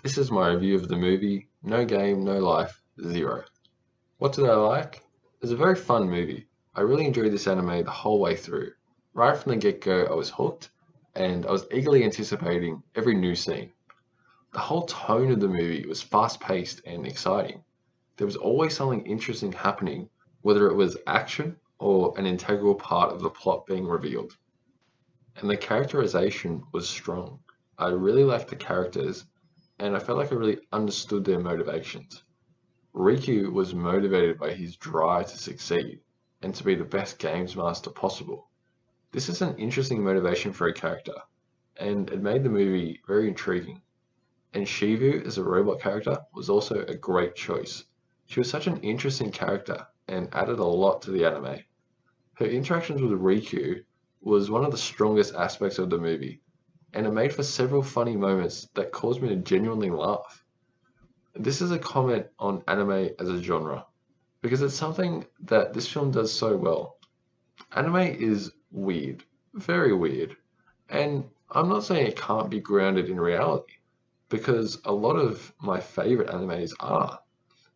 This is my review of the movie No Game, No Life, Zero. What did I like? It was a very fun movie. I really enjoyed this anime the whole way through. Right from the get-go, I was hooked, and I was eagerly anticipating every new scene. The whole tone of the movie was fast-paced and exciting. There was always something interesting happening, whether it was action or an integral part of the plot being revealed. And the characterization was strong. I really liked the characters, and I felt like I really understood their motivations. Riku was motivated by his drive to succeed and to be the best games master possible. This is an interesting motivation for a character, and it made the movie very intriguing. And Shivu as a robot character was also a great choice. She was such an interesting character and added a lot to the anime. Her interactions with Riku was one of the strongest aspects of the movie, and it made for several funny moments that caused me to genuinely laugh. This is a comment on anime as a genre, because it's something that this film does so well. Anime is weird, very weird, and I'm not saying it can't be grounded in reality, because a lot of my favorite animes are.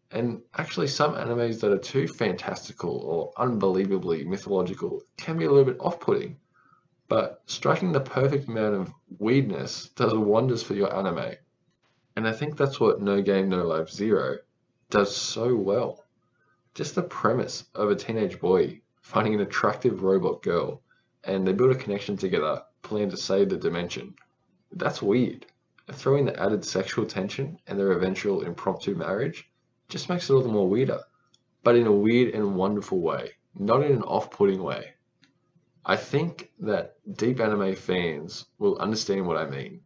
And actually, some animes that are too fantastical or unbelievably mythological can be a little bit off putting. But striking the perfect amount of weirdness does wonders for your anime. And I think that's what No Game, No Life Zero does so well. Just the premise of a teenage boy finding an attractive robot girl and they build a connection together, plan to save the dimension. That's weird. Throwing the added sexual tension and their eventual impromptu marriage just makes it all the more weirder, but in a weird and wonderful way, not in an off putting way. I think that deep anime fans will understand what I mean.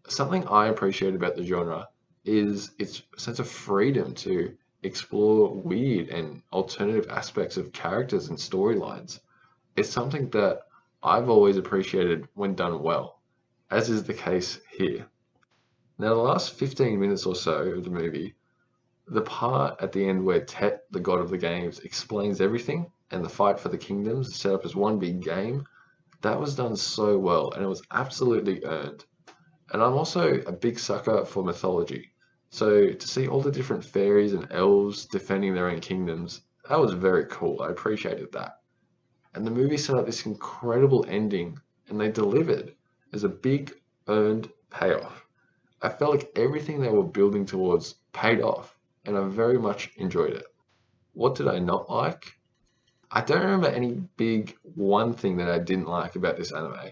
Something I appreciate about the genre is its sense of freedom to explore weird and alternative aspects of characters and storylines. It's something that I've always appreciated when done well, as is the case here. Now, the last 15 minutes or so of the movie, the part at the end where Tet, the god of the games, explains everything and the fight for the kingdoms is set up as one big game, that was done so well and it was absolutely earned. And I'm also a big sucker for mythology. So to see all the different fairies and elves defending their own kingdoms, that was very cool. I appreciated that. And the movie set up this incredible ending and they delivered as a big earned payoff. I felt like everything they were building towards paid off and I very much enjoyed it. What did I not like? I don't remember any big one thing that I didn't like about this anime.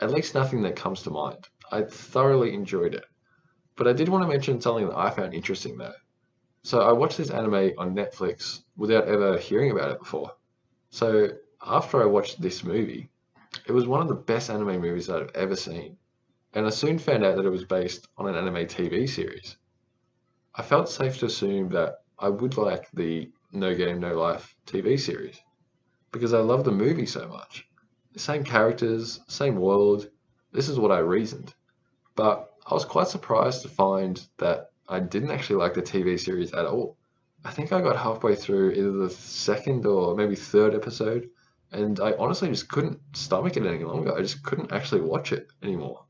At least nothing that comes to mind. I thoroughly enjoyed it. But I did want to mention something that I found interesting though. So I watched this anime on Netflix without ever hearing about it before. So after I watched this movie, it was one of the best anime movies that I've ever seen. And I soon found out that it was based on an anime TV series. I felt safe to assume that I would like the No Game, No Life TV series because I love the movie so much. The same characters, same world. This is what I reasoned. But I was quite surprised to find that I didn't actually like the TV series at all. I think I got halfway through either the second or maybe third episode, and I honestly just couldn't stomach it any longer. I just couldn't actually watch it anymore.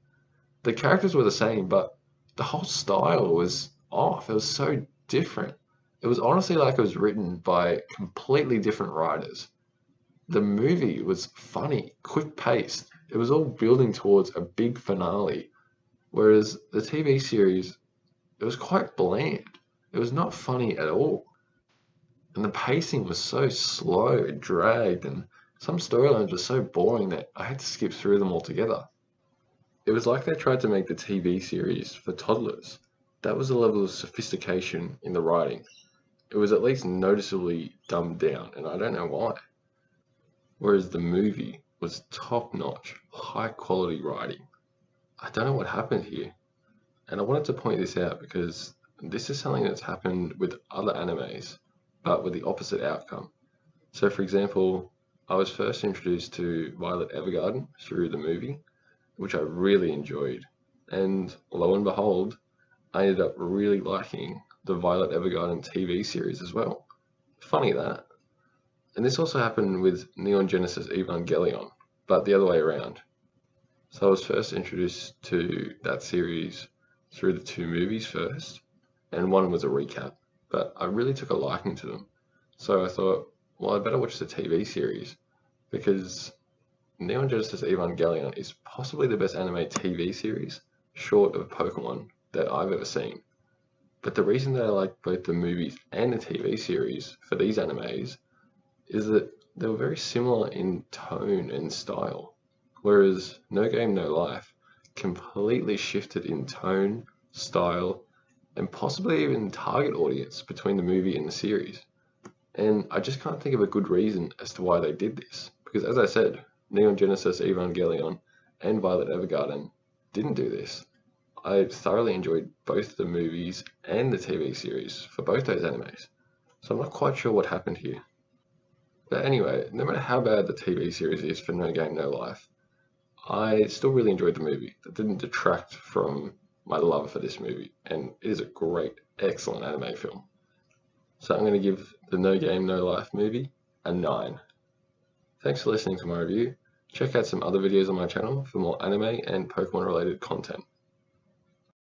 The characters were the same, but the whole style was off. It was so different. It was honestly like it was written by completely different writers. The movie was funny, quick paced. It was all building towards a big finale, whereas the TV series, it was quite bland. It was not funny at all. And the pacing was so slow, it dragged, and some storylines were so boring that I had to skip through them altogether. It was like they tried to make the TV series for toddlers. That was the level of sophistication in the writing. It was at least noticeably dumbed down, and I don't know why. Whereas the movie was top notch, high quality writing. I don't know what happened here. And I wanted to point this out because this is something that's happened with other animes, but with the opposite outcome. So, for example, I was first introduced to Violet Evergarden through the movie, which I really enjoyed. And lo and behold, I ended up really liking the Violet Evergarden TV series as well. Funny that. And this also happened with Neon Genesis Evangelion, but the other way around. So I was first introduced to that series through the two movies first, and one was a recap, but I really took a liking to them. So I thought, well, I better watch the TV series because Neon Genesis Evangelion is possibly the best anime TV series, short of Pokemon, that I've ever seen. But the reason that I like both the movies and the TV series for these animes is that they were very similar in tone and style, whereas No Game No Life completely shifted in tone, style, and possibly even target audience between the movie and the series. And I just can't think of a good reason as to why they did this, because as I said, Neon Genesis Evangelion and Violet Evergarden didn't do this. I thoroughly enjoyed both the movies and the TV series for both those animes, so I'm not quite sure what happened here. But anyway, no matter how bad the TV series is for No Game No Life, I still really enjoyed the movie. That didn't detract from my love for this movie, and it is a great, excellent anime film. So I'm going to give the No Game No Life movie a 9. Thanks for listening to my review. Check out some other videos on my channel for more anime and Pokemon related content.